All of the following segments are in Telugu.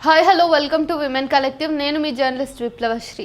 Hi hello welcome to women collective. నేను మీ జర్నలిస్ట్ విప్లవశ్రీ.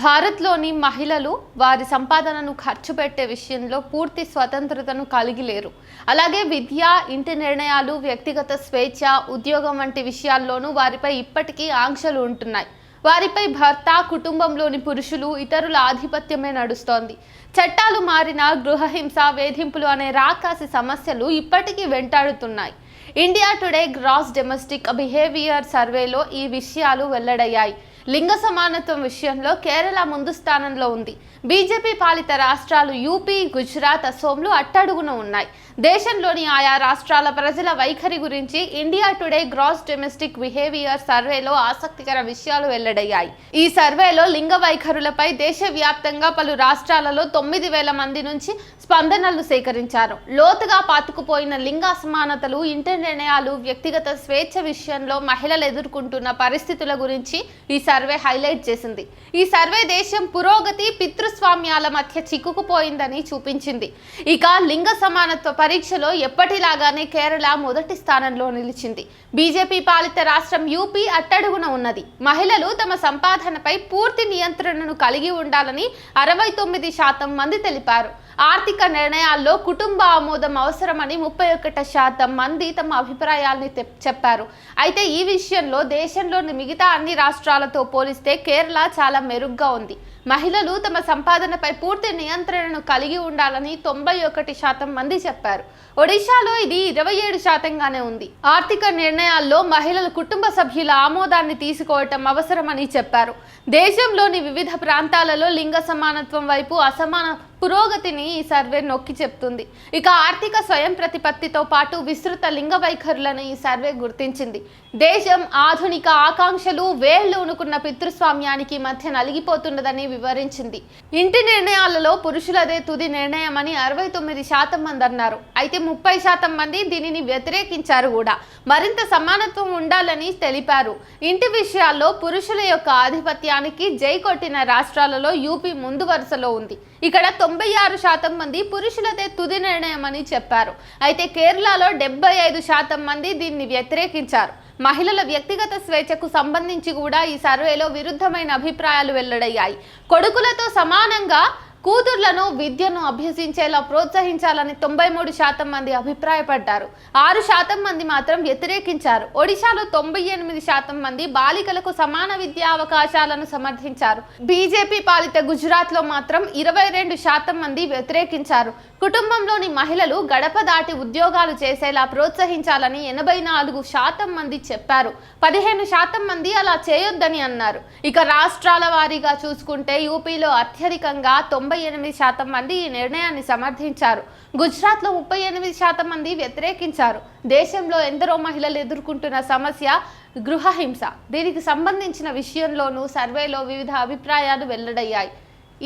భారత్లోని మహిళలు వారి సంపాదనను ఖర్చు పెట్టే విషయంలో పూర్తి స్వతంత్రతను కలిగి లేరు. అలాగే విద్య, ఇంటి నిర్ణయాలు, వ్యక్తిగత స్వేచ్ఛ, ఉద్యోగం వంటి విషయాల్లోనూ వారిపై ఇప్పటికీ ఆంక్షలు ఉంటున్నాయి. వారిపై భర్త, కుటుంబంలోని పురుషులు, ఇతరుల ఆధిపత్యమే నడుస్తోంది. చట్టాలు మారినా గృహహింస, వేధింపులు అనే రాకాసి సమస్యలు ఇప్పటికీ వెంటాడుతున్నాయి. India today gross domestic behaviour సర్వేలో ఈ విషయాలు వెల్లడయ్యాయి. లింగ సమానత్వం విషయంలో కేరళ ముందు స్థానంలో ఉంది. బీజేపీ పాలిత రాష్ట్రాలు యూపీ, గుజరాత్, అసోంలు అట్టడుగున ఉన్నాయి. దేశంలోని ఆయా రాష్ట్రాల ప్రజల వైఖరి గురించి India today gross domestic behaviour సర్వేలో ఆసక్తికర విషయాలు వెల్లడయ్యాయి. ఈ సర్వేలో లింగ వైఖరులపై దేశవ్యాప్తంగా పలు రాష్ట్రాలలో 9,000 మంది నుంచి స్పందనలు సేకరించారు. లోతుగా పాతుకుపోయిన లింగ అసమానతలు, ఇంటి నిర్ణయాలు, వ్యక్తిగత స్వేచ్ఛ విషయంలో మహిళలు ఎదుర్కొంటున్న పరిస్థితుల గురించి ఈ సర్వే హైలైట్ చేసింది. ఈ సర్వే దేశం పురోగతి, పితృస్వామ్యాల మధ్య చిక్కుకుపోయిందని చూపించింది. ఇక లింగ సమానత్వ పరీక్షలో ఎప్పటిలాగానే కేరళ మొదటి స్థానంలో నిలిచింది. బీజేపీ పాలిత రాష్ట్రం యూపీ అట్టడుగున ఉన్నది. మహిళలు తమ సంపాదనపై పూర్తి నియంత్రణను కలిగి ఉండాలని 69% మంది తెలిపారు. ఆర్థిక నిర్ణయాల్లో కుటుంబ ఆమోదం అవసరమని 31% మంది తమ అభిప్రాయాల్ని చెప్పారు. అయితే ఈ విషయంలో దేశంలోని మిగతా అన్ని రాష్ట్రాలతో పోలిస్తే కేరళ చాలా మెరుగ్గా ఉంది. మహిళలు తమ సంపాదనపై పూర్తి నియంత్రణను కలిగి ఉండాలని 91% మంది చెప్పారు. ఒడిశాలో ఇది 27%గానే ఉంది. ఆర్థిక నిర్ణయాల్లో మహిళలు కుటుంబ సభ్యుల ఆమోదాన్ని తీసుకోవటం అవసరమని చెప్పారు. దేశంలోని వివిధ ప్రాంతాలలో లింగ సమానత్వం వైపు అసమాన పురోగతిని ఈ సర్వే నొక్కి చెప్తుంది. ఇక ఆర్థిక స్వయం ప్రతిపత్తితో పాటు విస్తృత లింగ వైఖరులను ఈ సర్వే గుర్తించింది. దేశం ఆధునిక ఆకాంక్షలు, వేళ్లూనుకున్న పితృస్వామ్యానికి మధ్య నలిగిపోతున్నదని వివరించింది. ఇంటి నిర్ణయాలలో పురుషులదే తుది నిర్ణయమని 69% మంది అన్నారు. అయితే 30% మంది దీనిని వ్యతిరేకించారు కూడా. మరింత సమానత్వం ఉండాలని తెలిపారు. ఇంటి విషయాల్లో పురుషుల యొక్క ఆధిపత్యానికి జై కొట్టిన రాష్ట్రాలలో యూపీ ముందు వరుసలో ఉంది. ఇక్కడ 96% మంది పురుషులదే తుది నిర్ణయం అని చెప్పారు. అయితే కేరళలో 75% మంది దీన్ని వ్యతిరేకించారు. మహిళల వ్యక్తిగత స్వేచ్ఛకు సంబంధించి కూడా ఈ సర్వేలో విరుద్ధమైన అభిప్రాయాలు వెల్లడయ్యాయి. కొడుకులతో సమానంగా కూతుర్లను విద్యను అభ్యసించేలా ప్రోత్సహించాలని 93% మంది అభిప్రాయపడ్డారు. 6% మంది మాత్రం వ్యతిరేకించారు. ఒడిశాలో 98% మంది బాలికలకు సమాన విద్యా అవకాశాలను సమర్థించారు. బీజేపీ పాలిత గుజరాత్ లో మాత్రం 22% మంది వ్యతిరేకించారు. కుటుంబంలోని మహిళలు గడప దాటి ఉద్యోగాలు చేసేలా ప్రోత్సహించాలని 84% మంది చెప్పారు. 15% మంది అలా చేయొద్దని అన్నారు. ఇక రాష్ట్రాల వారీగా చూసుకుంటే యూపీలో అత్యధికంగా 98% మంది ఈ నిర్ణయాన్ని సమర్థించారు. గుజరాత్లో 38% మంది వ్యతిరేకించారు. దేశంలో ఎందరో మహిళలు ఎదుర్కొంటున్న సమస్య గృహహింస. దీనికి సంబంధించిన విషయంలోనూ సర్వేలో వివిధ అభిప్రాయాలు వెల్లడయ్యాయి.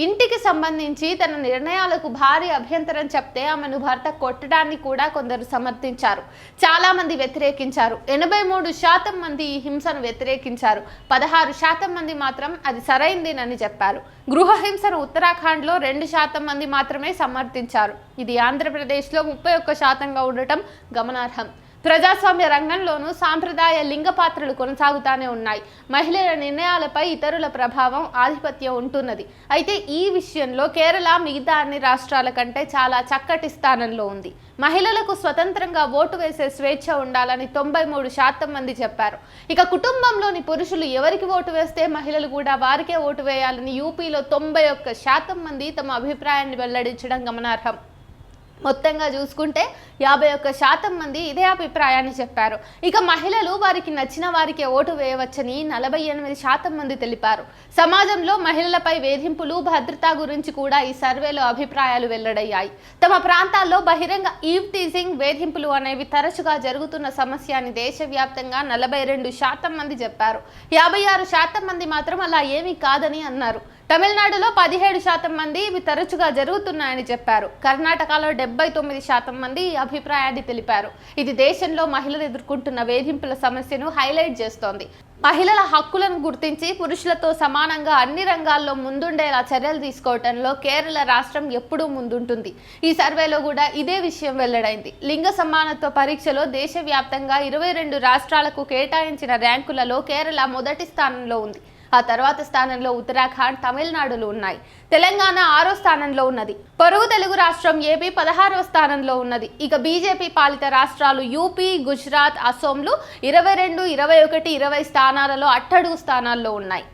ఇంటికి సంబంధించి తన నిర్ణయాలకు భారీ అభ్యంతరం చెప్తే ఆమెను భర్త కొట్టడాన్ని కూడా కొందరు సమర్థించారు. చాలా మంది వ్యతిరేకించారు. 83% మంది ఈ హింసను వ్యతిరేకించారు. 16% మంది మాత్రం అది సరైందేనని చెప్పారు. గృహహింసను ఉత్తరాఖండ్లో 2% మంది మాత్రమే సమర్థించారు. ఇది ఆంధ్రప్రదేశ్లో 31%గా ఉండటం గమనార్హం. ప్రజాస్వామ్య రంగంలోనూ సాంప్రదాయ లింగ పాత్రలు కొనసాగుతూనే ఉన్నాయి. మహిళల నిర్ణయాలపై ఇతరుల ప్రభావం, ఆధిపత్యం ఉంటున్నది. అయితే ఈ విషయంలో కేరళ మిగతా అన్ని రాష్ట్రాల కంటే చాలా చక్కటి స్థానంలో ఉంది. మహిళలకు స్వతంత్రంగా ఓటు వేసే స్వేచ్ఛ ఉండాలని 93% మంది చెప్పారు. ఇక కుటుంబంలోని పురుషులు ఎవరికి ఓటు వేస్తే మహిళలు కూడా వారికే ఓటు వేయాలని యూపీలో 91% మంది తమ అభిప్రాయాన్ని వెల్లడించడం గమనార్హం. మొత్తంగా చూసుకుంటే 51% మంది ఇదే అభిప్రాయాన్ని చెప్పారు. ఇక మహిళలు వారికి నచ్చిన వారికే ఓటు వేయవచ్చని 48% మంది తెలిపారు. సమాజంలో మహిళలపై వేధింపులు, భద్రత గురించి కూడా ఈ సర్వేలో అభిప్రాయాలు వెల్లడయ్యాయి. తమ ప్రాంతాల్లో బహిరంగ ఈవ్ టీజింగ్, వేధింపులు అనేవి తరచుగా జరుగుతున్న సమస్య అని దేశవ్యాప్తంగా 42% మంది చెప్పారు. 56% మంది మాత్రం అలా ఏమీ కాదని అన్నారు. తమిళనాడులో 17% మంది ఇవి తరచుగా జరుగుతున్నాయని చెప్పారు. కర్ణాటకలో 79% మంది ఈ అభిప్రాయాన్ని తెలిపారు. ఇది దేశంలో మహిళలు ఎదుర్కొంటున్న వేధింపుల సమస్యను హైలైట్ చేస్తోంది. మహిళల హక్కులను గుర్తించి పురుషులతో సమానంగా అన్ని రంగాల్లో ముందుండేలా చర్యలు తీసుకోవడంలో కేరళ రాష్ట్రం ఎప్పుడూ ముందుంటుంది. ఈ సర్వేలో కూడా ఇదే విషయం వెల్లడైంది. లింగ సమానత్వ పరీక్షలో దేశవ్యాప్తంగా 22 రాష్ట్రాలకు కేటాయించిన ర్యాంకులలో కేరళ మొదటి స్థానంలో ఉంది. ఆ తర్వాత స్థానంలో ఉత్తరాఖండ్, తమిళనాడులు ఉన్నాయి. తెలంగాణ 6వ స్థానంలో ఉన్నది. పొరుగు తెలుగు రాష్ట్రం ఏపీ 16వ స్థానంలో ఉన్నది. ఇక బీజేపీ పాలిత రాష్ట్రాలు యూపీ, గుజరాత్, అసోంలు 22, 21, 20 స్థానాలలో అట్టడుగు స్థానాల్లో ఉన్నాయి.